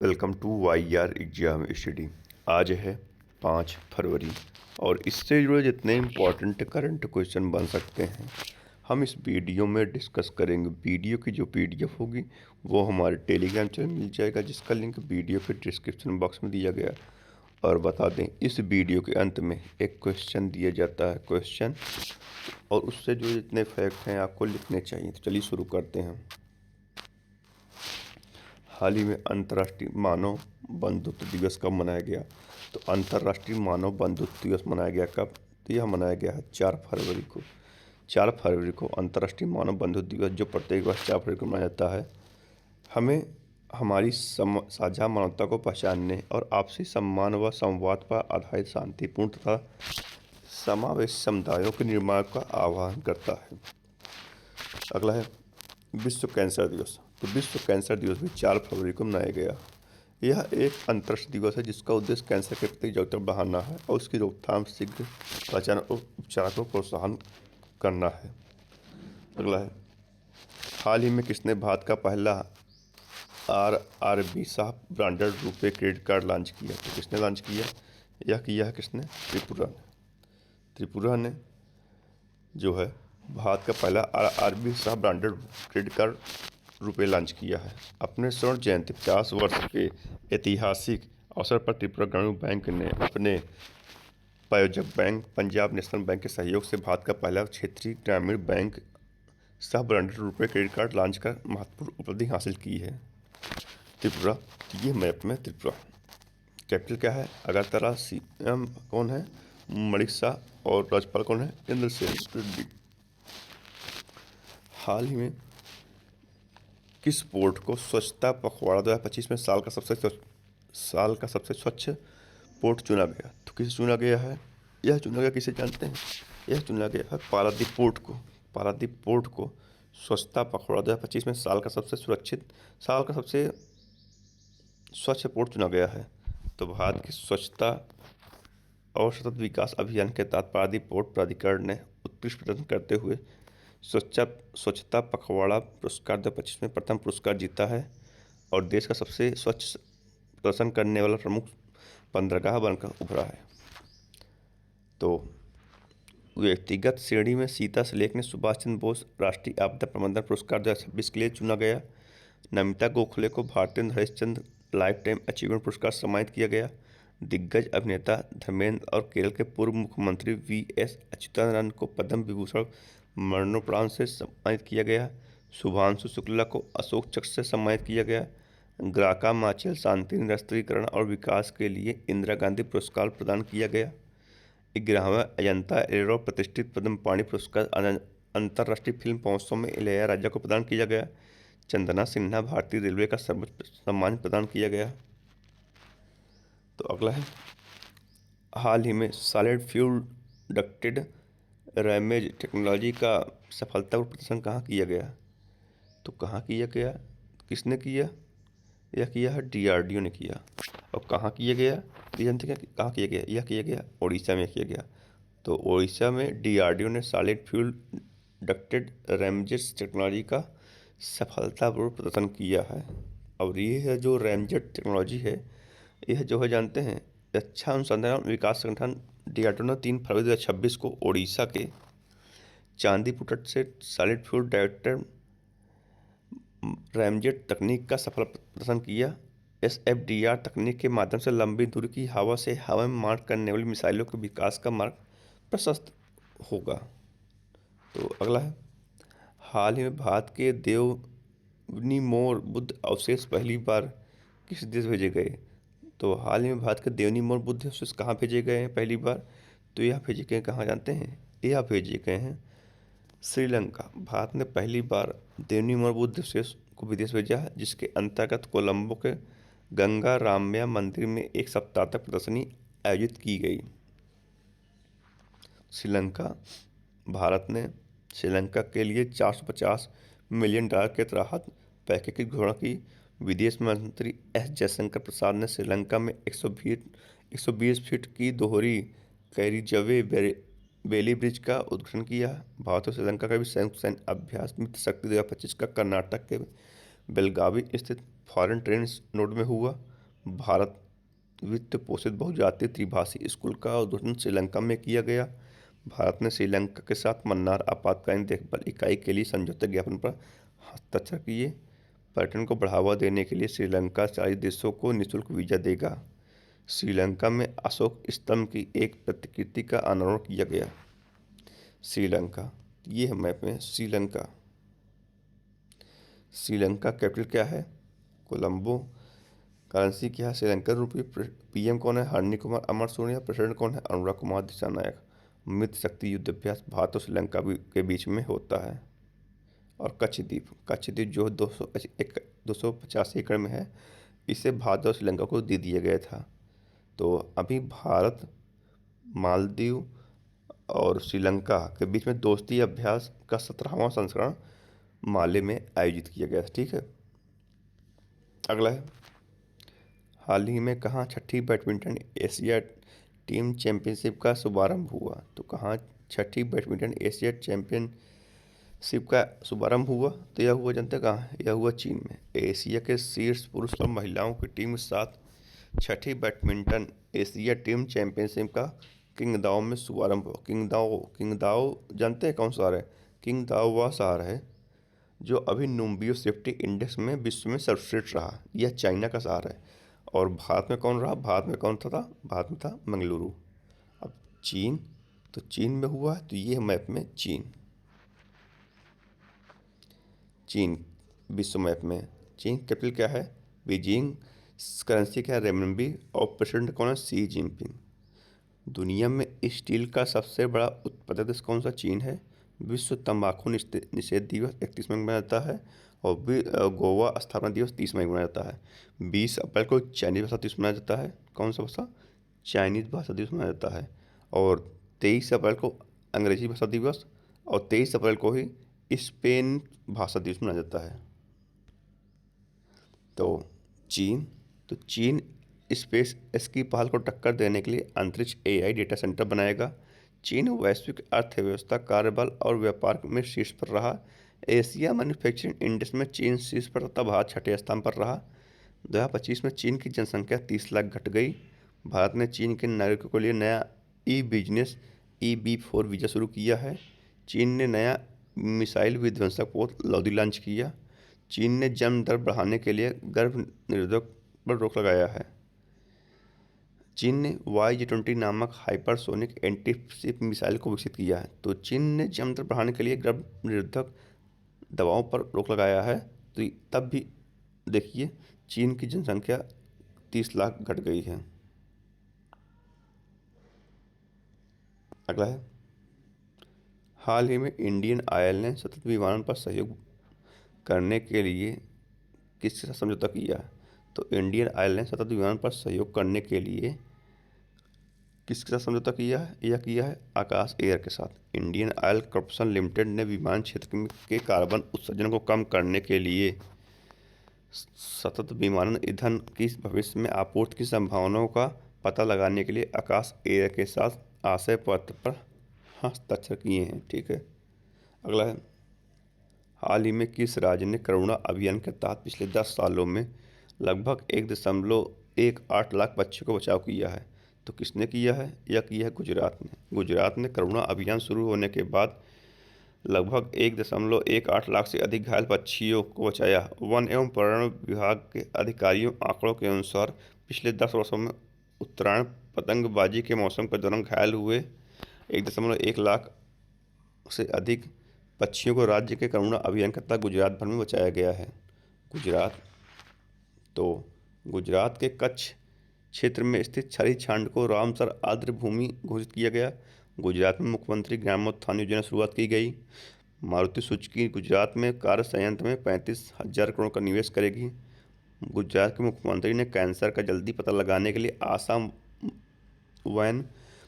Welcome to Y R exam study. आज है 5 फरवरी और इससे जुड़े जितने इम्पोर्टेंट करंट क्वेश्चन बन सकते हैं हम इस वीडियो में डिस्कस करेंगे। वीडियो की जो पीडीएफ होगी वो हमारे टेलीग्राम चैनल मिल जाएगा, जिसका लिंक वीडियो के डिस्क्रिप्शन बॉक्स में दिया गया। और बता दें, इस वीडियो के अंत में एक क्वेश्चन दिया जाता है क्वेश्चन, और उससे जो जितने फैक्ट हैं आपको लिखने चाहिए। तो चलिए शुरू करते हैं। हाल ही में अंतर्राष्ट्रीय मानव बंधुत्व दिवस कब मनाया गया? तो अंतर्राष्ट्रीय मानव बंधुत्व दिवस मनाया गया कब? तो यह मनाया गया है 4 फरवरी को। 4 फरवरी को अंतर्राष्ट्रीय मानव बंधुत्व दिवस, जो प्रत्येक वर्ष 4 फरवरी को मनाया जाता है, हमें हमारी साझा मानवता को पहचानने और आपसी सम्मान व संवाद पर आधारित शांतिपूर्ण तथा समावेशी समुदायों के निर्माण का आह्वान करता है। अगला है विश्व कैंसर दिवस। तो विश्व कैंसर दिवस भी 4 फरवरी को मनाया गया। यह एक अंतर्राष्ट्रीय दिवस है जिसका उद्देश्य कैंसर के प्रति जागरूकता बढ़ाना है और उसकी रोकथाम, शीघ्र पहचान और उपचार को प्रोत्साहन करना है। अगला है हाल ही में किसने भारत का पहला RRB साहब ब्रांडेड रुपए क्रेडिट कार्ड लॉन्च किया? तो किसने लॉन्च किया? यह किया है किसने? त्रिपुरा ने। त्रिपुरा ने जो है भारत का पहला RRB साहब ब्रांडेड क्रेडिट कार्ड रुपए लॉन्च किया है। अपने स्वर्ण जयंती 50 वर्ष के ऐतिहासिक अवसर पर त्रिपुरा ग्रामीण बैंक ने अपने प्रायोजक बैंक पंजाब नेशनल बैंक के सहयोग से भारत का पहला क्षेत्रीय ग्रामीण बैंक सह ब्रांडेड रुपए क्रेडिट कार्ड लॉन्च कर महत्वपूर्ण उपलब्धि हासिल की है। त्रिपुरा, ये मैप में त्रिपुरा। कैपिटल क्या है? अगरतला। CM कौन है? मणिक और राज्यपाल कौन है? इंद्रसेन रेड्डी। हाल ही में किस पोर्ट को स्वच्छता पखवाड़ा 2025 में साल का सबसे स्वच्छ पोर्ट चुना गया? तो किसे चुना गया है? यह चुना गया, किसे जानते हैं? यह चुना गया है पारादीप पोर्ट को। पारादीप पोर्ट को स्वच्छता पखवाड़ा 2025 में साल का सबसे स्वच्छ पोर्ट चुना गया है। तो भारत की स्वच्छता और सतत विकास अभियान के तहत पारादीप पोर्ट प्राधिकरण ने उत्कृष्ट प्रदर्शन करते हुए स्वच्छता पखवाड़ा पुरस्कार 2025 में प्रथम पुरस्कार जीता है और देश का सबसे स्वच्छ प्रदर्शन करने वाला प्रमुख बंदरगाह बनकर उभरा है। तो व्यक्तिगत श्रेणी में सीता सलेख ने सुभाष चंद्र बोस राष्ट्रीय आपदा प्रबंधन पुरस्कार 2026 के लिए चुना गया। नमिता गोखले को भारतीय हरिश्चंद्र लाइफ टाइम अचीवमेंट पुरस्कार सम्मानित किया गया। दिग्गज अभिनेता धर्मेंद्र और केरल के पूर्व मुख्यमंत्री VS अच्युतानंदन को पद्म विभूषण मरणोपरांत से सम्मानित किया गया। शुभांशु शुक्ला को अशोक चक्र से सम्मानित किया गया। ग्राका माचेल शांति निरस्त्रीकरण और विकास के लिए इंदिरा गांधी पुरस्कार प्रदान किया गया। 11वां अजंता एलोरा प्रतिष्ठित पद्म पाणि पुरस्कार अंतर्राष्ट्रीय फिल्म महोत्सव में इलैयाराजा को प्रदान किया गया। चंदना सिन्हा भारतीय रेलवे का सर्वोच्च सम्मान प्रदान किया गया। तो अगला है हाल ही में सॉलिड फ्यूल डक्टेड रैमेज टेक्नोलॉजी का सफलतापूर्वक प्रदर्शन कहाँ किया गया? तो कहाँ किया गया? किसने किया? यह किया है DRDO ने किया। और कहाँ किया गया? ये जानते हैं कहाँ किया गया? यह किया गया उड़ीसा में किया गया। तो उड़ीसा में DRDO ने solid fuel ducted ramjet technology का सफलतापूर्वक प्रदर्शन किया है। और ये है जो रैमजेट टेक्नोलॉजी है, यह जो है जानते हैं रक्षा अनुसंधान और विकास संगठन DRDO ने 3 फरवरी 2026 को उड़ीसा के चांदीपुरम से सॉलिड फ्यूल डायरेक्टर रैमजेट तकनीक का सफल प्रदर्शन किया। SFDR तकनीक के माध्यम से लंबी दूरी की हवा से हवा में मार करने वाली मिसाइलों के विकास का मार्ग प्रशस्त होगा। तो अगला है हाल ही में भारत के देवनीमोर बुद्ध अवशेष पहली बार किस देश भेजे गए? तो हाल ही में भारत के देवनीमोर बुद्ध अवशेष कहाँ भेजे गए हैं पहली बार? तो यह भेजे गए कहाँ जानते हैं? यह भेजे गए हैं श्रीलंका। भारत ने पहली बार देवनीमोर बुद्ध अवशेष को विदेश भेजा है, जिसके अंतर्गत कोलंबो के गंगा रामया मंदिर में एक सप्ताह तक प्रदर्शनी आयोजित की गई। श्रीलंका भारत ने श्रीलंका के लिए $450 मिलियन के राहत पैकेज की घोषणा की। विदेश मंत्री S जयशंकर प्रसाद ने श्रीलंका में 120 फीट की दोहरी कैरिजवे बेली ब्रिज का उद्घाटन किया। भारत और श्रीलंका का भी संयुक्त सैन्य अभ्यास मित्र शक्ति 2025 का कर्नाटक के बेलगावी स्थित फॉरेन ट्रेड नोड में हुआ। भारत वित्त पोषित बहुजातीय त्रिभाषी स्कूल का उद्घाटन श्रीलंका में किया गया। भारत ने श्रीलंका के साथ मन्नार आपातकालीन देखभाल इकाई के लिए समझौता ज्ञापन पर हस्ताक्षर किए। पर्यटन को बढ़ावा देने के लिए श्रीलंका 40 देशों को निःशुल्क वीजा देगा। श्रीलंका में अशोक स्तंभ की एक प्रतिकृति का अनावरण किया गया। श्रीलंका, ये है मैप में श्रीलंका। श्रीलंका कैपिटल क्या है? कोलंबो। करेंसी क्या है? श्रीलंकन रुपये। पीएम कौन है? हरनी कुमार अमरसूरिया। प्रेसिडेंट कौन है? अनुराग कुमार दिसानायक। मित्र शक्ति युद्ध अभ्यास भारत और श्रीलंका के बीच में होता है। और कच्छ द्वीप जो 285 एकड़ में है, इसे भारत और श्रीलंका को दे दिया गया था। तो अभी भारत, मालदीव और श्रीलंका के बीच में दोस्ती अभ्यास का 17वां संस्करण माले में आयोजित किया गया था। ठीक है, अगला है, हाल ही में कहाँ छठी बैडमिंटन एशिया टीम चैंपियनशिप का शुभारंभ हुआ? तो कहाँ छठी बैडमिंटन एशिया चैंपियनशिप का शुभारंभ हुआ? तो यह हुआ, जानते कहाँ? यह हुआ चीन में। एशिया के शीर्ष पुरुष और महिलाओं की टीम के साथ छठी बैडमिंटन एशिया टीम चैंपियनशिप का किंगदाओ में शुभारंभ हुआ। किंगदाओ जानते हैं कौन सा शहर है? किंगदाओ वह शहर है जो अभी नुम्बियो सेफ्टी इंडेक्स में विश्व में सर्वश्रेष्ठ रहा। यह चाइना का शहर है। और भारत में कौन रहा? भारत में कौन था? भारत में था मंगलुरु। अब चीन, तो चीन में हुआ, तो ये है मैप में चीन विश्व मैप में। चीन कैपिटल क्या है? बीजिंग। करेंसी क्या है? रेमनबी। और प्रेसिडेंट कौन है? Xi Jinping. दुनिया में स्टील का सबसे बड़ा उत्पादक देश कौन सा? चीन है। विश्व तंबाकू निषेध दिवस 31 मई को मनाया जाता है। और गोवा स्थापना दिवस 30 मई को मनाया जाता है। 20 अप्रैल को चाइनीज भाषा दिवस मनाया जाता है। कौन सा भाषा? चाइनीज भाषा दिवस मनाया जाता है। और 23 अप्रैल को अंग्रेजी भाषा दिवस, और 23 अप्रैल को ही स्पेन भाषा दिवस मनाया जाता है। तो चीन स्पेस एक्स की पहल को टक्कर देने के लिए अंतरिक्ष एआई डेटा सेंटर बनाएगा। चीन वैश्विक अर्थव्यवस्था, कार्यबल और व्यापार में शीर्ष पर रहा। एशिया मैन्युफैक्चरिंग इंडेक्स में चीन शीर्ष पर तथा भारत छठे स्थान पर रहा। 2025 में चीन की जनसंख्या 30 लाख घट गई। भारत ने चीन के नागरिकों के लिए नया ई बिजनेस EB4 वीज़ा शुरू किया है। चीन ने नया मिसाइल विध्वंसक पोत लॉन्च लॉन्च किया। चीन ने जन्म दर बढ़ाने के लिए गर्भ निरोधक पर रोक लगाया है। चीन ने YG-20 नामक हाइपरसोनिक एंटीशिप मिसाइल को विकसित किया है। तो चीन ने जन्म दर बढ़ाने के लिए गर्भ निरोधक दवाओं पर रोक लगाया है। तो तब भी देखिए, चीन की जनसंख्या 30 लाख घट गई है। अगला है, हाल ही में इंडियन ऑयल ने सतत विमानन पर सहयोग करने के लिए किसके साथ समझौता किया? तो इंडियन ऑयल ने सतत विमानन पर सहयोग करने के लिए किसके साथ समझौता किया है? यह किया है आकाश एयर के साथ। इंडियन ऑयल कॉर्पोरेशन लिमिटेड ने विमान क्षेत्र के कार्बन उत्सर्जन को कम करने के लिए सतत विमानन ईंधन की भविष्य में आपूर्ति की संभावनाओं का पता लगाने के लिए आकाश एयर के साथ आशय पत्र पर हस्ताक्षर किए हैं। ठीक है, अगला है, हाल ही में किस राज्य ने करुणा अभियान के तहत पिछले 10 सालों में लगभग 1.18 लाख बच्चों को बचाव किया है? तो किसने किया है? यह किया है गुजरात ने। गुजरात ने करुणा अभियान शुरू होने के बाद लगभग 1.18 लाख से अधिक घायल पक्षियों को बचाया। वन एवं पर्यावरण विभाग के अधिकारियों आंकड़ों के अनुसार पिछले 10 वर्षों में उत्तरायण पतंगबाजी के मौसम के दौरान घायल हुए 1.1 लाख से अधिक पक्षियों को राज्य के करुणा अभियान के तहत गुजरात भर में बचाया गया है। गुजरात के कच्छ क्षेत्र में स्थित छरी छांड को रामसर आर्द्र भूमि घोषित किया गया। गुजरात में मुख्यमंत्री ग्रामोत्थान योजना शुरुआत की गई। मारुति सुजुकी गुजरात में कार्य संयंत्र में 35,000 करोड़ का निवेश करेगी। गुजरात के मुख्यमंत्री ने कैंसर का जल्दी पता लगाने के लिए आशा वैन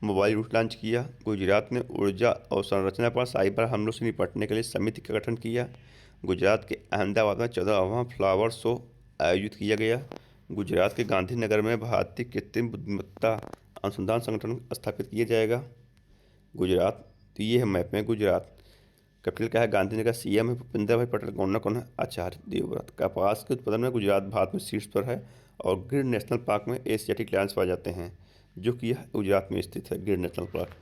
मोबाइल रूट लॉन्च किया। गुजरात ने ऊर्जा और संरचना पर साइबर हमलों से निपटने के लिए समिति का गठन किया। गुजरात के अहमदाबाद में 14वां फ्लावर शो आयोजित किया गया। गुजरात के गांधीनगर में भारतीय कृत्रिम बुद्धिमत्ता अनुसंधान संगठन स्थापित किया जाएगा। गुजरात, तो ये है मैप में गुजरात। कैपिटल क्या है? गांधीनगर। सीएम है भूपेंद्र भाई पटेल। गवर्नर कौन है? आचार्य देवव्रत। कपास के उत्पादन में गुजरात भारत में शीर्ष पर है। और गिर नेशनल पार्क में एशियाटिक लायंस पाए जाते हैं, जो कि यह गुजरात में स्थित है, गिर नेशनल पार्क।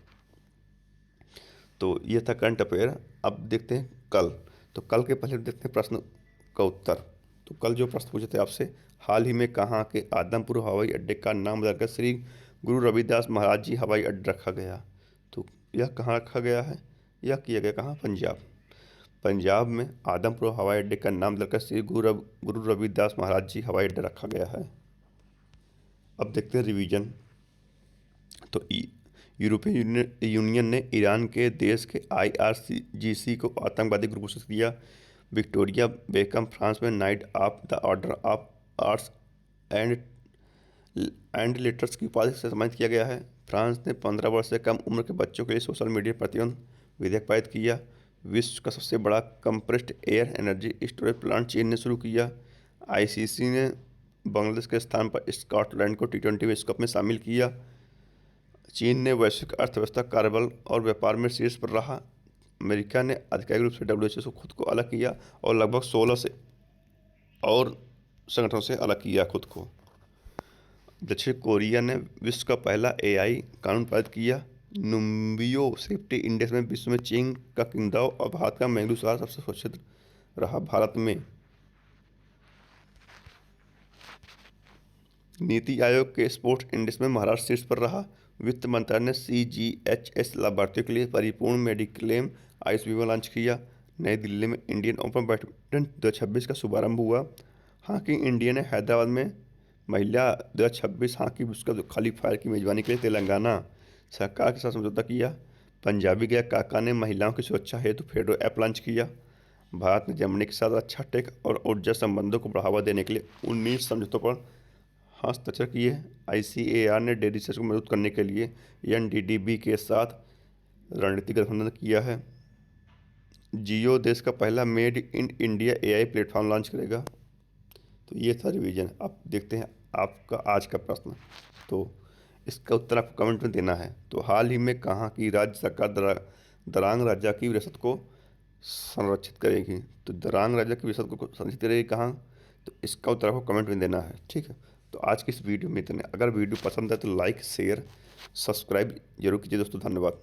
तो ये था करंट अफेयर। अब देखते हैं कल। तो कल के पहले देखते हैं प्रश्न का उत्तर। तो कल जो प्रश्न पूछे थे आपसे, हाल ही में कहाँ के आदमपुर हवाई अड्डे का नाम बदलकर श्री गुरु रविदास महाराज जी हवाई अड्डा रखा गया? तो यह कहाँ रखा गया है? यह किया गया कहाँ? पंजाब। पंजाब में आदमपुर हवाई अड्डे का नाम बदलकर श्री गुरु रविदास महाराज जी हवाई अड्डा रखा गया है। अब देखते हैं रिवीजन। तो यूरोपियन यूनियन ने ईरान के देश के IRGC को आतंकवादी ग्रुप घोषित किया। विक्टोरिया बेकम फ्रांस में night of the order of arts and letters की उपाधि से सम्मानित किया गया है। फ्रांस ने 15 वर्ष से कम उम्र के बच्चों के लिए सोशल मीडिया प्रतिबंध विधेयक पारित किया। विश्व का सबसे बड़ा compressed air energy storage plant चीन ने शुरू किया। ICC ने बांग्लादेश के स्थान पर स्कॉटलैंड को T20 विश्व कप में शामिल किया। चीन ने वैश्विक अर्थव्यवस्था, कार्यबल और व्यापार में शीर्ष पर रहा। अमेरिका ने आधिकारिक रूप से WHO से खुद को अलग किया और लगभग 16 से और संगठनों से अलग किया खुद को। दक्षिण कोरिया ने विश्व का पहला AI कानून पारित किया। नुम्बियो सेफ्टी इंडेक्स में विश्व में चीन का किंगदाओ और भारत का मैंगलू शहर सबसे सुरक्षित रहा। भारत में नीति आयोग के स्पोर्ट्स इंडेक्स में महाराष्ट्र शीर्ष पर रहा। वित्त मंत्रालय ने CGHS लाभार्थियों के लिए परिपूर्ण मेडिक्लेम आयुष बीमा लॉन्च किया। नई दिल्ली में इंडियन ओपन बैडमिंटन 2026 का शुभारंभ हुआ। हॉकी इंडिया ने हैदराबाद में महिला 2026 हॉकी विश्व कप क्वालीफायर की मेजबानी के लिए तेलंगाना सरकार के साथ समझौता किया। पंजाबी गायक काका ने महिलाओं की सुरक्षा हेतु फेडो ऐप लॉन्च किया। भारत ने जर्मनी के साथ रक्षा, टेक और ऊर्जा संबंधों को बढ़ावा देने के लिए 19 समझौतों पर हस्ताक्षर किए। ICAR ने डेयरी सेक्टर को मजबूत करने के लिए NDDB के साथ रणनीतिक गठबंधन किया है। जियो देश का पहला made in India AI platform launch करेगा। तो ये था रिवीजन। अब देखते हैं आपका आज का प्रश्न। तो इसका उत्तर आपको कमेंट में देना है। तो हाल ही में कहाँ की राज्य सरकार दरांग राजा की विरासत को संरक्षित करेगी? तो दरांग राजा की विरासत को संरक्षित करेगी कहाँ? तो इसका उत्तर आपको कमेंट में देना है, ठीक है। तो आज की इस वीडियो में इतना। अगर वीडियो पसंद है तो लाइक, शेयर, सब्सक्राइब जरूर कीजिए दोस्तों। धन्यवाद।